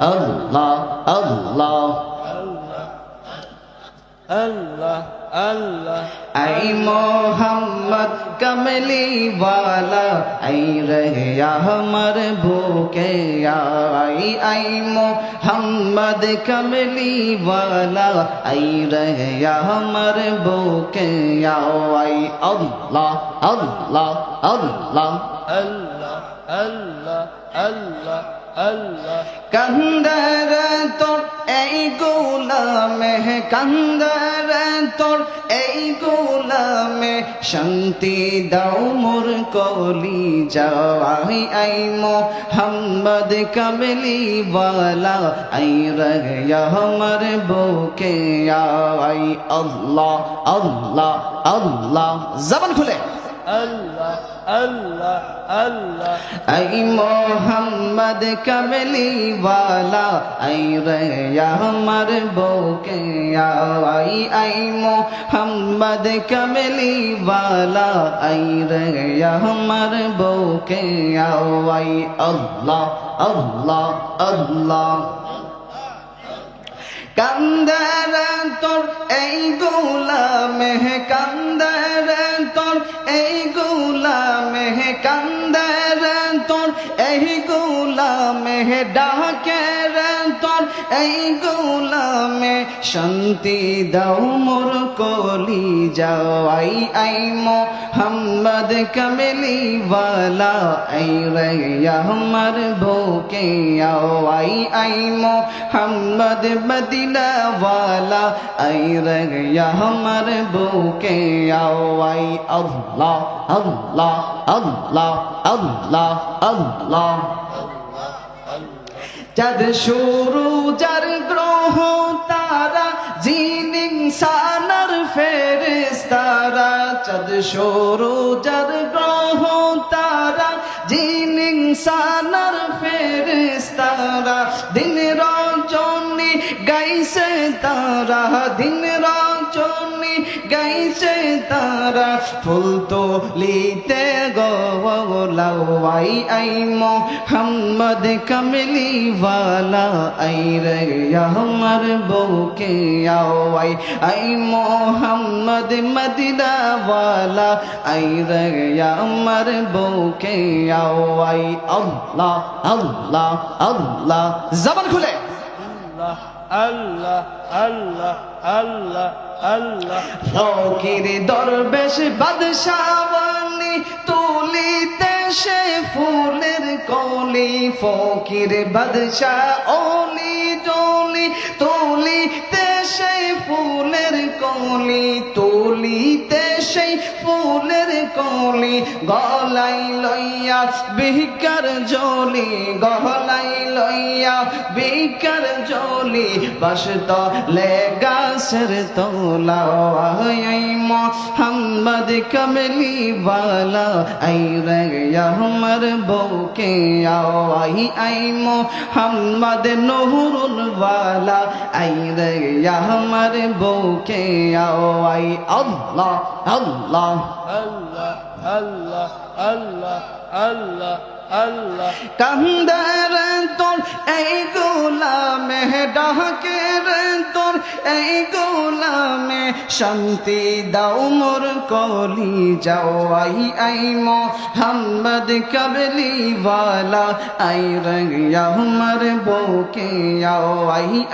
আল্লাহ আল্লাহ আল্লাহ আল্লাহ ऐ मोहम्मद कमली वाला ऐ रहिया हमर भूखे आई मोहम्मद कमली वाला ऐ रहिया हमर भूखे आई अल्लाह अल्लाह अल्लाह আল্লাহ আল্লাহ আল্লাহ আল্লাহ कंदर तोर এই গোলামে कंदर तोर এই গোলামে শান্তি দাও মোর কলি যাওয়াই আই মোহাম্মদ কমলি ওয়ালা আই রহিয়া हमर বুকে আই আল্লাহ আল্লাহ আল্লাহ জবান খুলে আল্লাহ আল্লাহ আল্লাহ ऐ मोहम्मद कमली वाला ऐ रहिया हमर बुके आई ऐ मोहम्मद कमली वाला ऐ रहिया हमर बुके आई अल्लाह अल्लाह अल्लाह कंदर तोर এই গোলামে कंदर तोर এই গোলামে कंदर तोर এই গোলামে ডাকে তোর এই গোলামে শান্তি দাও মোর কলি যাওয়াই আই মোহাম্মদ কমলি ওয়ালা আই রহিয়া हमर ভুকে আই আই মোহাম্মদ মদিনা वाला आई रहिया हमर बुके आई अल्लाह अल्लाह अल्लाह अल्लाह अल्लाह चाँद शुरू जार ग्रह तारा जिन इंसानर फेरेस्तारा चाँद शुरू जार ग्रह तारा जिन इंसानर फेरेस्तारा दिन रजनी गाइसे तारा दिन रजनी गाइसे तारा फुल तोलिते गोलाई आई मोहम्मद कमली वाला आई रहिया हमर बुके आई मोहम्मद मदीना वाला आई रहिया हमर बुके आई अल्लाह अल्लाह अल्लाह जबान खुले আল্লাহ আল্লাহ আল্লাহ আল্লাহ ফকির দরবেশ বাদশাওয়ালি তুলিতে সে ফুলের কলি ফকির বাদশা ওলি জলি তুলিতে সে ফুলের কলি তুলিতে সেই ফুলের কলি গলাই লইয়া বিকার জলি গলাই লইয়া বিকার জলি বাসত লেগাসের তোলা আই মোহাম্মদ কমলি वाला आई रहिया हमर बुके आई मोहम्मद नूरुल वाला आई रहिया हमर बुके आई अल्लाह अल्लाह আল্লাহ আল্লাহ আল্লাহ আল্লাহ আল্লাহ कंदर तोर এই গোলামে ডাকে তোর এই গোলামে শান্তি দাও মোর কলি যাও आई मोहम्मद कमली वाला आई रहिया हमर बुके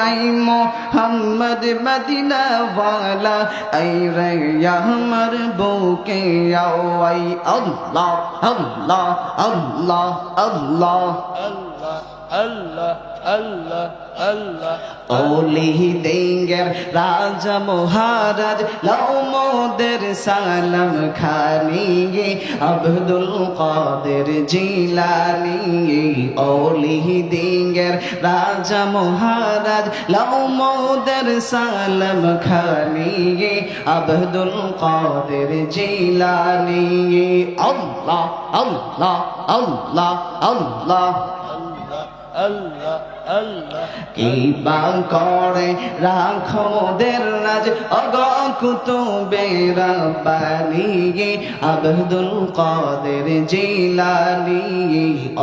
आई मोहम्मद मदीना वाला आई रहिया हमर बुके आई अल्लाह अल्लाह अल्लाह अल्लाह আল্লাহ আল্লাহ আল্লাহ আল্লাহ ओली देंगर राजा महाराज लाओ मोदर सालम खानी अब्दुल कादिर जिलानी ओली देंगर राजा महाराज लाओ मोदर सालम खानी अब्दुल कादिर जिलानी अल्लाह अल्लाह अल्लाह अल्लाह আল্লাহ আল্লাহ কিবা করে রাখো মোদের রাজ অগকুতুবে রব্বানি আব্দুল কাদের জিলানী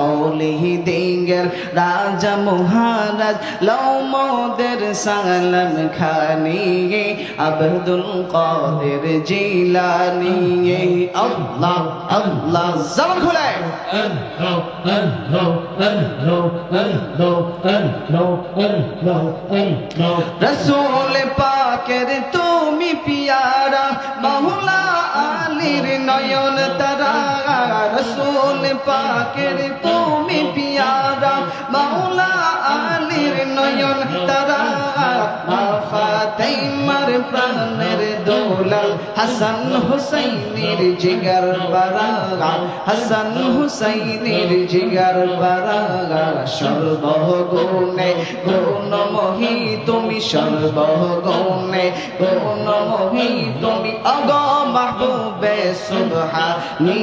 ওলি দিগের রাজা মহারাজ লও মোদের সালাম খানি আব্দুল কাদের জিলানী আল্লাহ আল্লাহ জবান খুলে রসূল পাকের তুমি পিয়ারা মাওলা আলীর নয়ন তারা রসূল পাকের তুমি পিয়ারা মাওলা আলীর নয়ন তারা মা ফাতেমার প্রাণের দোলাল হাসান হুসাইনের জিগার বারাগা হাসান হুসাইনের জিগার বারাগা সর্বগুণে গুণময়ী তুমি সর্বগুণে গুণময়ী তুমি অগ মাহবুবে সুবহানী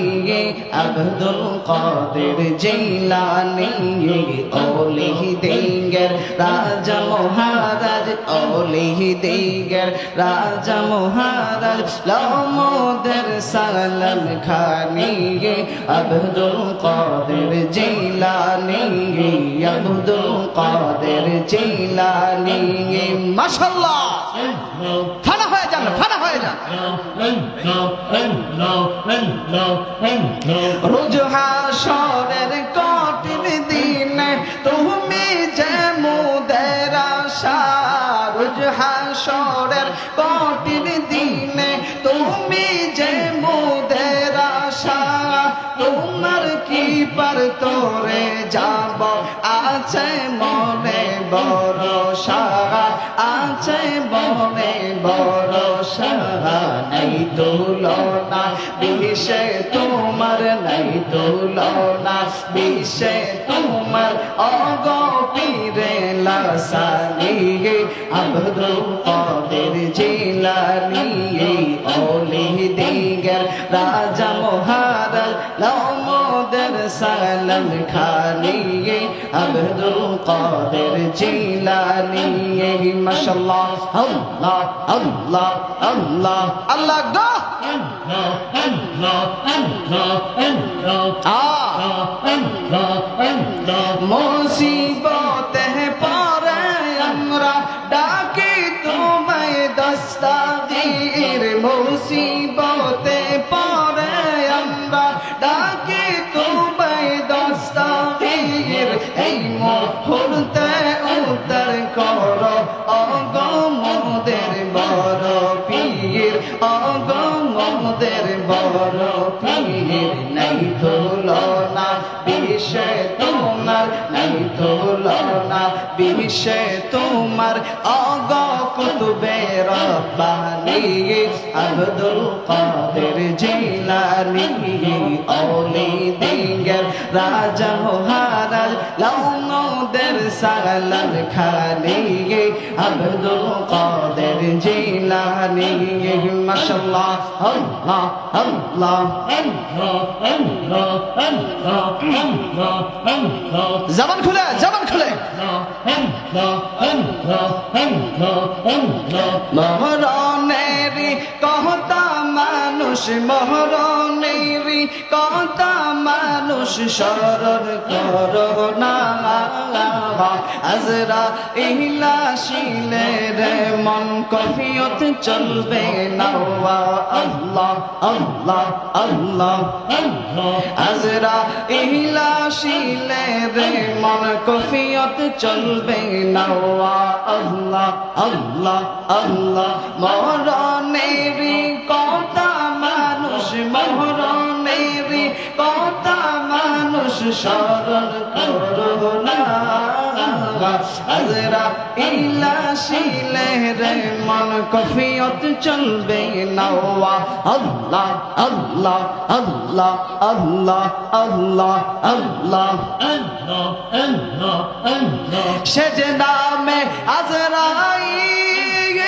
আব্দুল কাদের জিলানী ওলি দিগের রাজা মহারাজ ওলি দিগের রাজা মহারাজ লও মোদের সালাম খানি আব্দুল কাদের জিলানী আব্দুল কাদের জিলানী মাশাআল্লাহ ফানা হয়ে যান ফানা হয়ে যান রোজ হাসরের কঠিন দিনে তুমি যে মোদের আশা রোজ হাসরের কঠিন দিনে তুমি যে মোদের আশা তোমার কি পার তোরে যাব আছে মনে ভরসা আছে মনে ভরসা নাই তুলনা বিশ্বে তোমার নাই তুলনা বিশ্বে তোমার অগপীরে লাসানি আব্দুল কাদের জিলানী ওলি দিগের রাজা মহারাজ লও মোদের সালাম খানি আব্দুল কাদের জিলানী মাশাআল্লাহ আল্লাহ আল্লাহ আল্লাহ আল্লাহ গো মুসিবতে পরে আমরা ডাকি তোমায় দস্তাগীর মুসিবতে পরে আমরা ডাকি তোমায় দস্তাগীর এই মুহূর্তে উত্তর করো অগমদের বড় পীর অগমদের বড় পীর নাই তুলনা বিশ্বে তোমার নাই তুলনা বিশ্বে তোমার অগ কুতুবে রব্বানি আব্দুল কাদের জিলানী ওলি দিগের রাজা মহারাজ লও মোদের সালাম খানি আব্দুল কাদের জিলানী মাশাআল্লাহ আল্লাহ আল্লাহ জবান খুলে জবান খুলে মহরণেরি কথা মানুষ মহরণেরি কথা মানুষ স্মরণ করো না আজরা ইহলাশিলে রে মন কফিয়ত চলবে না আল্লাহ আল্লাহ আল্লাহ আজরা ইহলাশিলে রে মন কফিয়ত চলবে না আল্লাহ আল্লাহ আল্লাহ মরণেরি কথা মানুষ মরণেরি কথা মানুষ স্মরণ করো না আজরা ইলাশিলে রে মন কফিয়ত চলবে না আল্লাহ আল্লাহ আল্লাহ আল্লাহ আল্লাহ আল্লাহ সেজদামে আজরাইল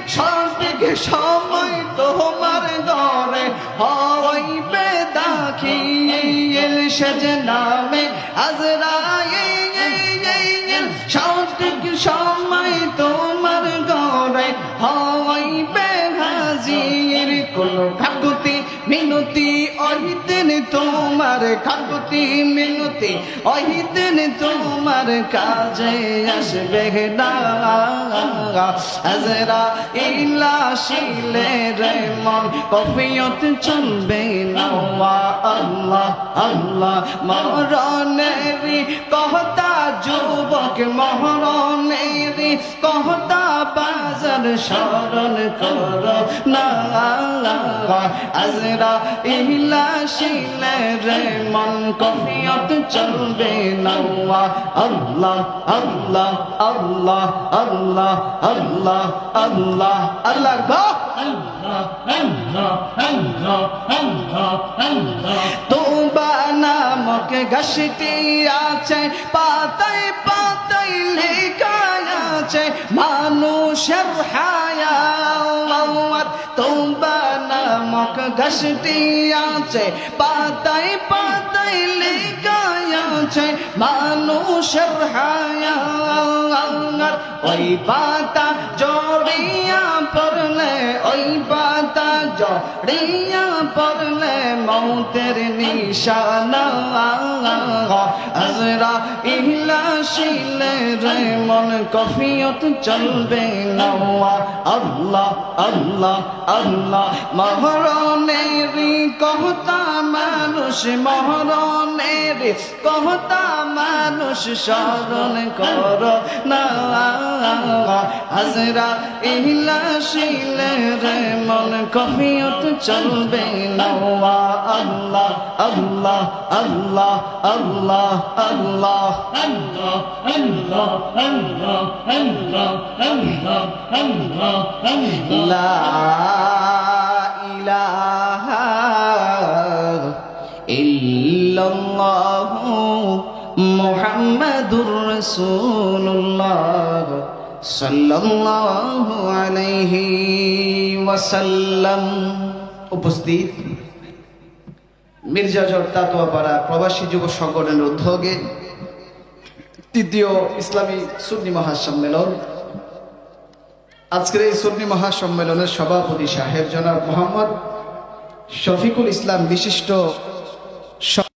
সঠিক সময় তোমার ঘরে হইবে দাখিল সেজদামে আজরাইল কাকুতি মিনতি ওই দিন তোমার কাজে আসবে না আজরাইল আসিলে রে মন কফিয়ত চলবে না আল্লাহ আল্লাহ মরণেরি কথা যুবক মরণেরি কথা বাজার স্মরণ কর না আজরাইল আসিলে রে মন কফিয়ত চলবে না আল্লাহ আল্লাহ আল্লাহ আল্লাহ আল্লাহ আল্লাহ আল্লাহ গো তোবা নামক গাছটি আছে পাতায় পাতায় লেখা আছে মানুষের হায়াত তোবা নামক গাছটি আছে পাতায় পাতায় লেখা আছে মানুষের হায়াত ওই পাতা জড়িয়া পড়লে ওই পাতা জড়িয়া পড়লে মৌতের নিশানা আজরাইল আসিলে রে মন কফিয়ত চলবে না আল্লাহ আল্লাহ আল্লাহ মরণের কথা মানুষ মরণের কথা মানুষ স্মরণ কর না আজরাইল আসিলে রে মন কফিয়ত চলবে না আল্লাহ আল্লাহ আল্লাহ আল্লাহ আল্লাহ আল্লাহ আল্লাহ আল্লাহ আল্লাহ আল্লাহ আল্লাহ আল্লাহ লা ইলাহা ইল্লাল্লাহু মুহাম্মাদুর রাসূলুল্লাহ সাল্লাল্লাহু আলাইহি ওয়াসাল্লাম। উপস্থিত মির্জাচর তাতোয়াপাড়া প্রবাসী যুব সংগঠনের উদ্যোগে তৃতীয় ইসলামী সুন্নি মহাসম্মেলন। আজকের এই সুন্নি মহাসম্মেলনের সভাপতি সাহেব জনাব মোহাম্মদ শফিকুল ইসলাম বিশিষ্ট